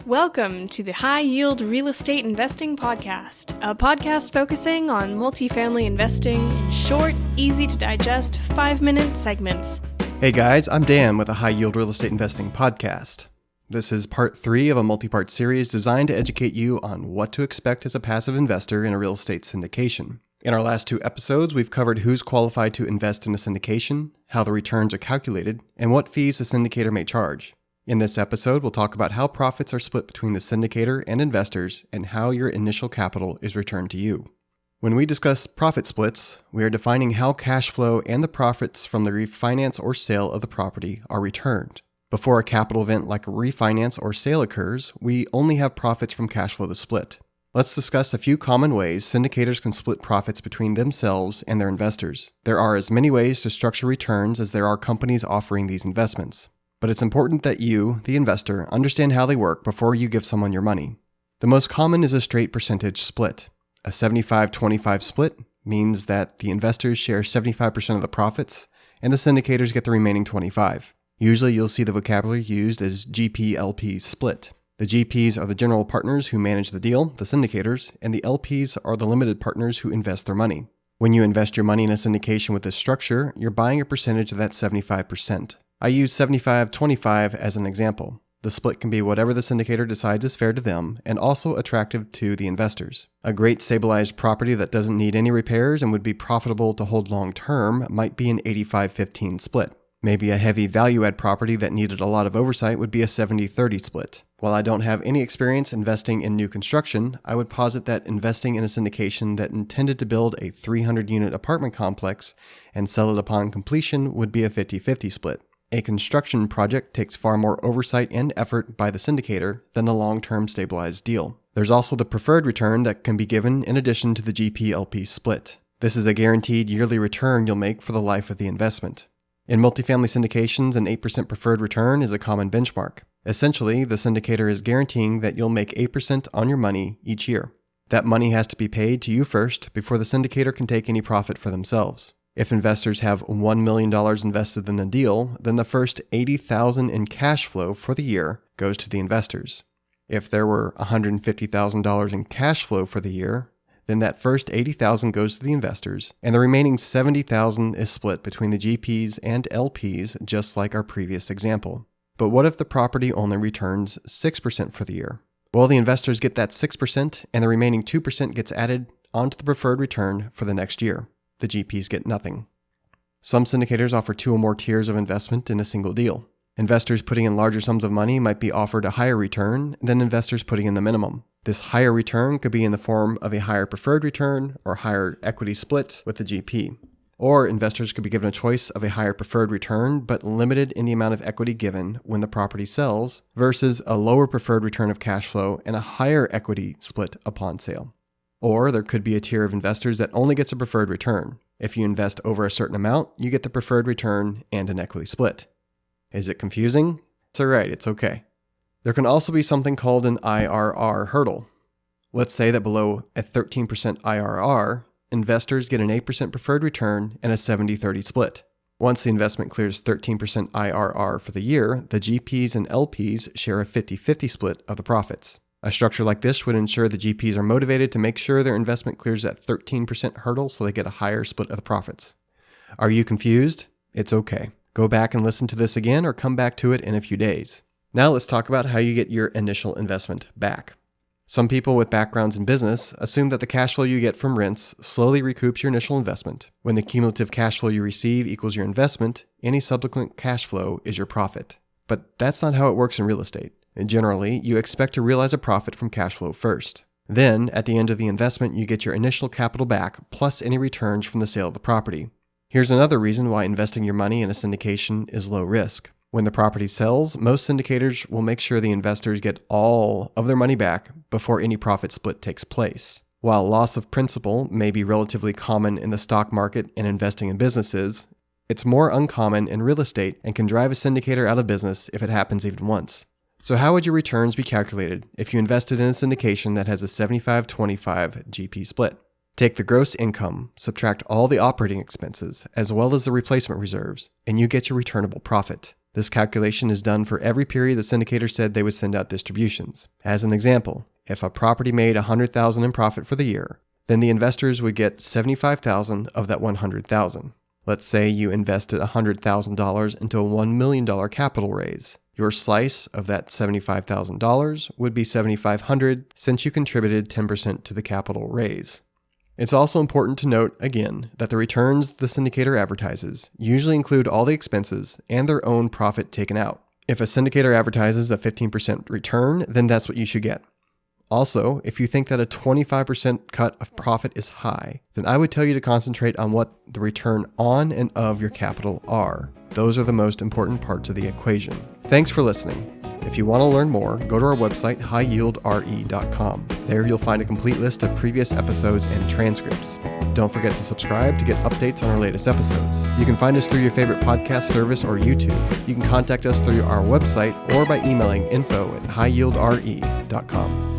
Welcome to the High Yield Real Estate Investing Podcast, a podcast focusing on multifamily investing in short, easy to digest 5-minute segments. Hey guys, I'm Dan with the High Yield Real Estate Investing Podcast. This is part 3 of a multi-part series designed to educate you on what to expect as a passive investor in a real estate syndication. In our last 2 episodes, we've covered who's qualified to invest in a syndication, how the returns are calculated, and what fees a syndicator may charge. In this episode, we'll talk about how profits are split between the syndicator and investors and how your initial capital is returned to you. When we discuss profit splits, we are defining how cash flow and the profits from the refinance or sale of the property are returned. Before a capital event like a refinance or sale occurs, we only have profits from cash flow to split. Let's discuss a few common ways syndicators can split profits between themselves and their investors. There are as many ways to structure returns as there are companies offering these investments. But it's important that you, the investor, understand how they work before you give someone your money. The most common is a straight percentage split. A 75-25 split means that the investors share 75% of the profits and the syndicators get the remaining 25. Usually you'll see the vocabulary used as GP-LP split. The GPs are the general partners who manage the deal, the syndicators, and the LPs are the limited partners who invest their money. When you invest your money in a syndication with this structure, you're buying a percentage of that 75%. I use 75-25 as an example. The split can be whatever the syndicator decides is fair to them and also attractive to the investors. A great stabilized property that doesn't need any repairs and would be profitable to hold long term might be an 85-15 split. Maybe a heavy value-add property that needed a lot of oversight would be a 70-30 split. While I don't have any experience investing in new construction, I would posit that investing in a syndication that intended to build a 300-unit apartment complex and sell it upon completion would be a 50-50 split. A construction project takes far more oversight and effort by the syndicator than the long-term stabilized deal. There's also the preferred return that can be given in addition to the GP-LP split. This is a guaranteed yearly return you'll make for the life of the investment. In multifamily syndications, an 8% preferred return is a common benchmark. Essentially, the syndicator is guaranteeing that you'll make 8% on your money each year. That money has to be paid to you first before the syndicator can take any profit for themselves. If investors have $1 million invested in the deal, then the first $80,000 in cash flow for the year goes to the investors. If there were $150,000 in cash flow for the year, then that first $80,000 goes to the investors, and the remaining $70,000 is split between the GPs and LPs, just like our previous example. But what if the property only returns 6% for the year? Well, the investors get that 6%, and the remaining 2% gets added onto the preferred return for the next year. The GPs get nothing. Some syndicators offer 2 or more tiers of investment in a single deal. Investors putting in larger sums of money might be offered a higher return than investors putting in the minimum. This higher return could be in the form of a higher preferred return or higher equity split with the GP. Or investors could be given a choice of a higher preferred return but limited in the amount of equity given when the property sells versus a lower preferred return of cash flow and a higher equity split upon sale. Or there could be a tier of investors that only gets a preferred return. If you invest over a certain amount, you get the preferred return and an equity split. Is it confusing? It's alright, it's okay. There can also be something called an IRR hurdle. Let's say that below a 13% IRR, investors get an 8% preferred return and a 70-30 split. Once the investment clears 13% IRR for the year, the GPs and LPs share a 50-50 split of the profits. A structure like this would ensure the GPs are motivated to make sure their investment clears that 13% hurdle so they get a higher split of the profits. Are you confused? It's okay. Go back and listen to this again or come back to it in a few days. Now let's talk about how you get your initial investment back. Some people with backgrounds in business assume that the cash flow you get from rents slowly recoups your initial investment. When the cumulative cash flow you receive equals your investment, any subsequent cash flow is your profit. But that's not how it works in real estate. Generally, you expect to realize a profit from cash flow first. Then, at the end of the investment, you get your initial capital back, plus any returns from the sale of the property. Here's another reason why investing your money in a syndication is low risk. When the property sells, most syndicators will make sure the investors get all of their money back before any profit split takes place. While loss of principal may be relatively common in the stock market and investing in businesses, it's more uncommon in real estate and can drive a syndicator out of business if it happens even once. So how would your returns be calculated if you invested in a syndication that has a 75-25 GP split? Take the gross income, subtract all the operating expenses, as well as the replacement reserves, and you get your returnable profit. This calculation is done for every period the syndicator said they would send out distributions. As an example, if a property made $100,000 in profit for the year, then the investors would get $75,000 of that $100,000. Let's say you invested $100,000 into a $1 million capital raise. Your slice of that $75,000 would be $7,500 since you contributed 10% to the capital raise. It's also important to note, again, that the returns the syndicator advertises usually include all the expenses and their own profit taken out. If a syndicator advertises a 15% return, then that's what you should get. Also, if you think that a 25% cut of profit is high, then I would tell you to concentrate on what the return on and of your capital are. Those are the most important parts of the equation. Thanks for listening. If you want to learn more, go to our website, highyieldre.com. There you'll find a complete list of previous episodes and transcripts. Don't forget to subscribe to get updates on our latest episodes. You can find us through your favorite podcast service or YouTube. You can contact us through our website or by emailing info@highyieldre.com.